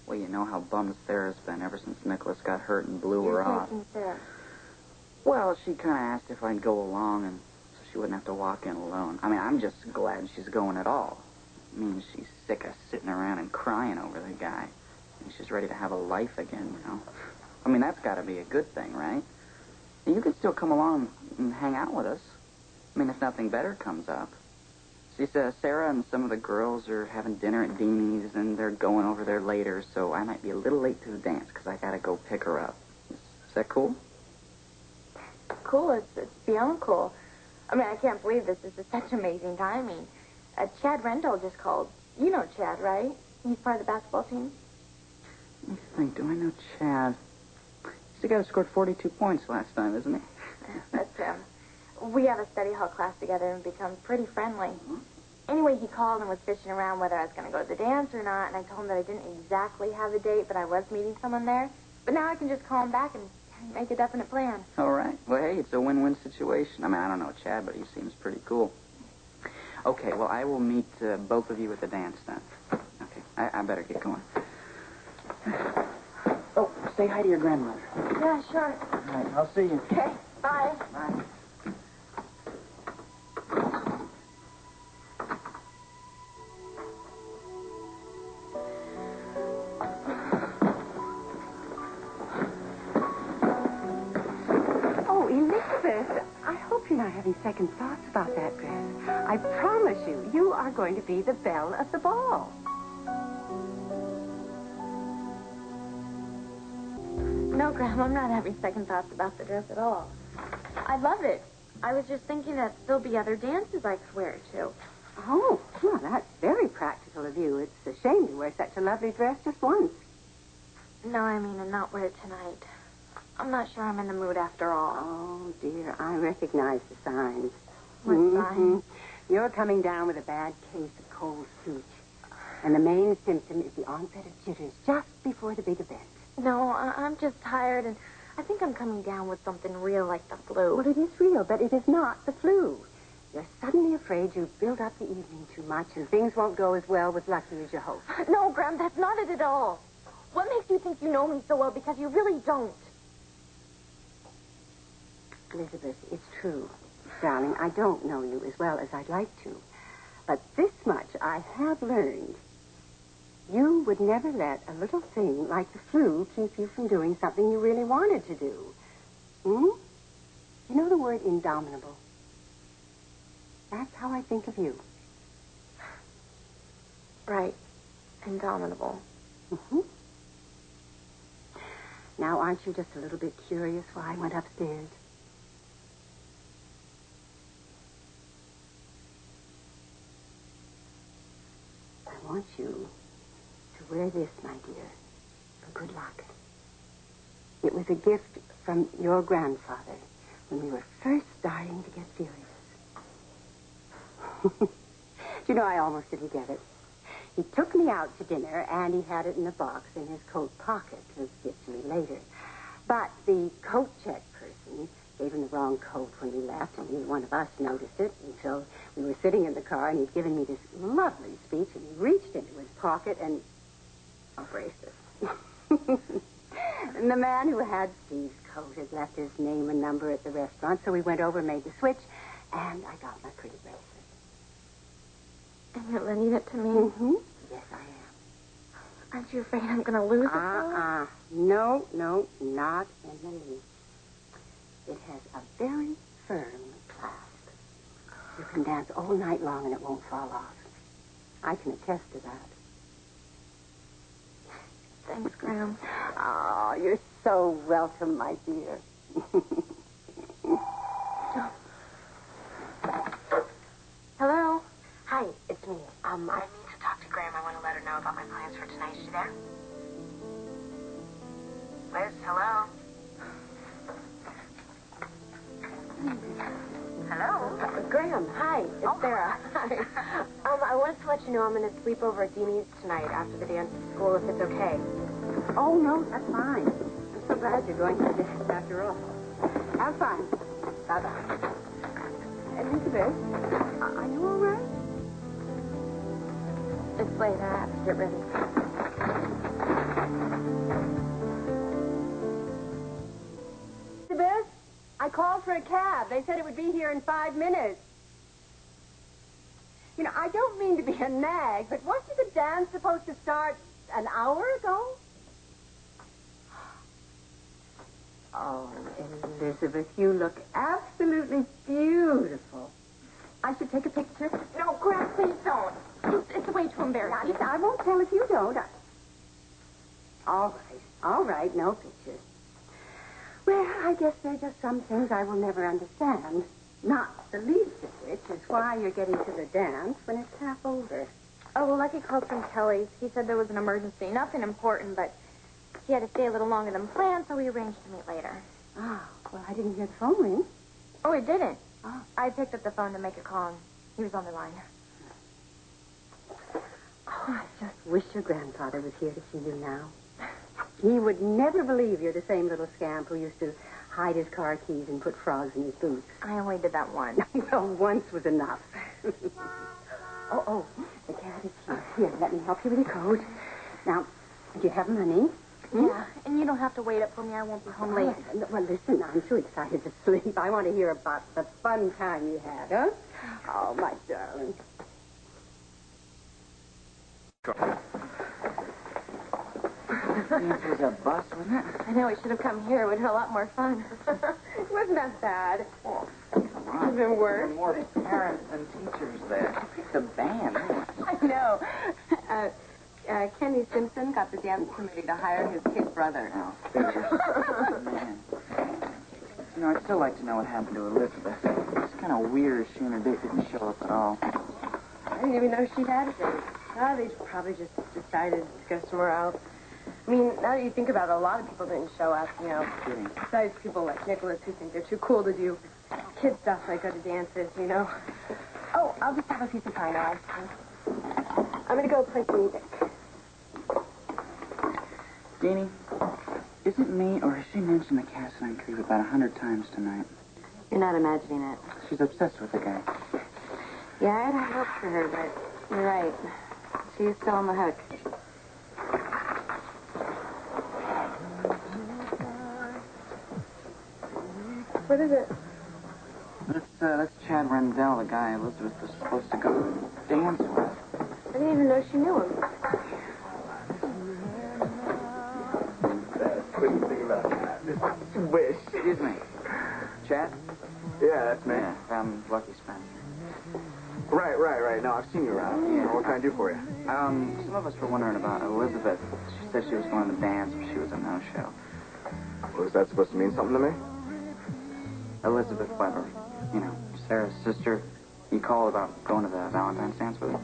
Well, you know how bummed Sarah's been ever since Nicholas got hurt and blew her off. You're taking Sarah. Well, she kind of asked if I'd go along, and so she wouldn't have to walk in alone. I mean, I'm just glad she's going at all. I mean, she's sick of sitting around and crying over the guy. And she's ready to have a life again, you know. I mean, that's got to be a good thing, right? And you can still come along and hang out with us. I mean, if nothing better comes up. She says Sarah and some of the girls are having dinner at Deanie's, and they're going over there later, so I might be a little late to the dance because I got to go pick her up. Is that cool? Cool. It's beyond cool. I mean, I can't believe this. This is such amazing timing. Chad Rendell just called. You know Chad, right? He's part of the basketball team. Let me think. Do I know Chad? He's the guy who scored 42 points last time, isn't he? That's him. We have a study hall class together and become pretty friendly. Anyway, he called and was fishing around whether I was going to go to the dance or not, and I told him that I didn't exactly have a date, but I was meeting someone there. But now I can just call him back and make a definite plan. All right. Well, hey, it's a win-win situation. I mean, I don't know Chad, but he seems pretty cool. Okay, well, I will meet both of you at the dance then. Okay, I better get going. Oh, say hi to your grandmother. Yeah, sure. All right, I'll see you. Okay, bye. Bye. Oh, Elizabeth, I hope you're not having second thoughts about that dress. I promise you, you are going to be the belle of the ball. No, Graham, I'm not having second thoughts about the dress at all. I love it. I was just thinking that there'll be other dances I could wear it to. Oh, well, that's very practical of you. It's a shame to wear such a lovely dress just once. No, I mean, and not wear it tonight. I'm not sure I'm in the mood after all. Oh, dear, I recognize the signs. What signs? You're coming down with a bad case of cold feet. And the main symptom is the onset of jitters just before the big event. No, I'm just tired, and I think I'm coming down with something real like the flu. Well, it is real, but it is not the flu. You're suddenly afraid you've built up the evening too much, and things won't go as well with Lucky as you hoped. No, Graham, that's not it at all. What makes you think you know me so well? Because you really don't. Elizabeth, it's true. Darling, I don't know you as well as I'd like to. But this much I have learned. You would never let a little thing like the flu keep you from doing something you really wanted to do. You know the word indomitable? That's how I think of you. Right. Indomitable. Mm-hmm. Now, aren't you just a little bit curious why I went upstairs? I want you to wear this, my dear, for good luck. It was a gift from your grandfather when we were first starting to get serious. Do you know, I almost didn't get it. He took me out to dinner, and he had it in a box in his coat pocket to give to me later. But the coat check person gave him the wrong coat when we left, and neither one of us noticed it until we were sitting in the car, and he'd given me this lovely speech, and he reached into his pocket and... Oh, braces. And the man who had Steve's coat had left his name and number at the restaurant, so we went over and made the switch, and I got my pretty bracelet. And you're lending it to me? Mm-hmm. Yes, I am. Aren't you afraid I'm going to lose it? No, not in the least. It has a very firm clasp. You can dance all night long and it won't fall off. I can attest to that. Thanks, Graham. Oh, you're so welcome, my dear. Hello? Hi, it's me. I need to talk to Graham. I want to let her know about my plans for tonight. Is she there? Liz, hello? Hello? Graham, hi. It's Sarah. Hi. I wanted to let you know I'm going to sleep over at Deanie's tonight after the dance at school, if it's okay. Oh, no, that's fine. I'm so glad you're going to the dance after all. Have fun. Bye-bye. Elizabeth, are you all right? It's late. I have to get ready. I called for a cab. They said it would be here in 5 minutes. You know, I don't mean to be a nag, but wasn't the dance supposed to start an hour ago? Oh, Elizabeth, you look absolutely beautiful. I should take a picture? No, Graham, please don't. It's way too embarrassing. I won't tell if you don't. All right, no pictures. Well, I guess there are just some things I will never understand. Not the least of which is why you're getting to the dance when it's half over. Oh, well, Lucky called from Kelly's. He said there was an emergency. Nothing important, but he had to stay a little longer than planned, so we arranged to meet later. Oh, well, I didn't hear the phone ring. Oh, it didn't? Oh. I picked up the phone to make a call, and he was on the line. Oh, I just wish your grandfather was here to see you now. He would never believe you're the same little scamp who used to hide his car keys and put frogs in his boots. I only did that once. Well, once was enough. Oh, the cat is here. Here, let me help you with your coat. Now, do you have money? Yeah, and you don't have to wait up for me. I won't be home late. Well, listen, I'm too excited to sleep. I want to hear about the fun time you had, huh? Oh, my darling. This was a bus, wasn't it? I know, we should have come here. It would have been a lot more fun. It wasn't that bad. Oh, come on. It's been worse. There were more parents than teachers there. Who picked the band? I know. Kenny Simpson got the dance committee to hire his kid brother. Oh, figures. Man. You know, I'd still like to know what happened to Elizabeth. It's kind of weird she and her date didn't show up at all. I didn't even know she had a date. Oh, they probably just decided to go somewhere else. I mean, now that you think about it, a lot of people didn't show up, you know. Kidding. Besides people like Nicholas who think they're too cool to do kid stuff like go to dances, you know. Oh, I'll just have a piece of pie now. I'm going to go play some music. Deanie, is it me, or has she mentioned the Cassadine Creek about 100 times tonight? You're not imagining it. She's obsessed with the guy. Yeah, I had hopes for her, but you're right. She's still on the hook. What is it? That's Chad Rendell, the guy Elizabeth was supposed to go dance with. I didn't even know she knew him. Wish. Excuse me. Chad? Yeah, that's me. Yeah, from Lucky Spencer. Right. No, I've seen you around. Yeah. What can I do for you? Some of us were wondering about Elizabeth. She said she was going to the dance, but she was a no-show. Was that supposed to mean something to me? Elizabeth Weber. You know, Sarah's sister. You called about going to the Valentine's dance with her?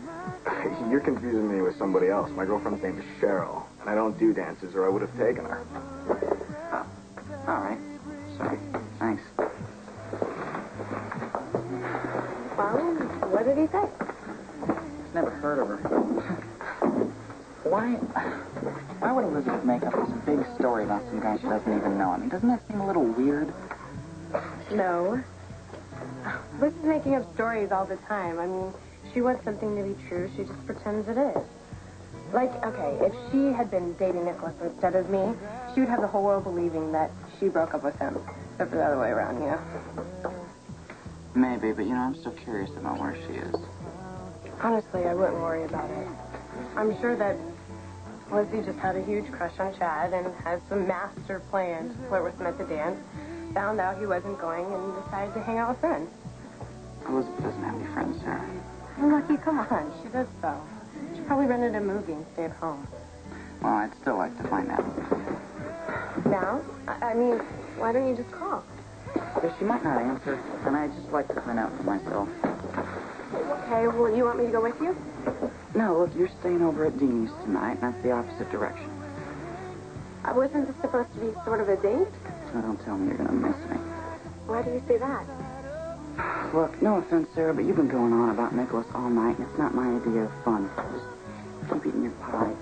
You're confusing me with somebody else. My girlfriend's name is Cheryl, and I don't do dances, or I would have taken her. Oh. All right. Sorry. Thanks. Well, what did he say? Never heard of her. Why would Elizabeth make up this big story about some guy she doesn't even know? I mean, doesn't that seem a little weird? No. Liz is making up stories all the time. I mean, she wants something to be true. She just pretends it is. Like, okay, if she had been dating Nicholas instead of me, she would have the whole world believing that she broke up with him. Except for the other way around, you know? Maybe, but, you know, I'm still curious to know where she is. Honestly, I wouldn't worry about it. I'm sure that Lizzie just had a huge crush on Chad and had some master plan to flirt with him at the dance, found out he wasn't going, and decided to hang out with friends. Elizabeth doesn't have any friends, Sarah. Lucky, come on. She does so. She probably rented a movie and stayed home. Well, I'd still like to find out. Now? I mean, why don't you just call? Because she might not answer, and I'd just like to find out for myself. Okay, well, you want me to go with you? No, look, you're staying over at Deanie's tonight, and that's the opposite direction. Wasn't this supposed to be sort of a date? So don't tell me you're going to miss me. Why do you say that? Look, no offense, Sarah, but you've been going on about Nicholas all night, and it's not my idea of fun. Just keep eating your pie.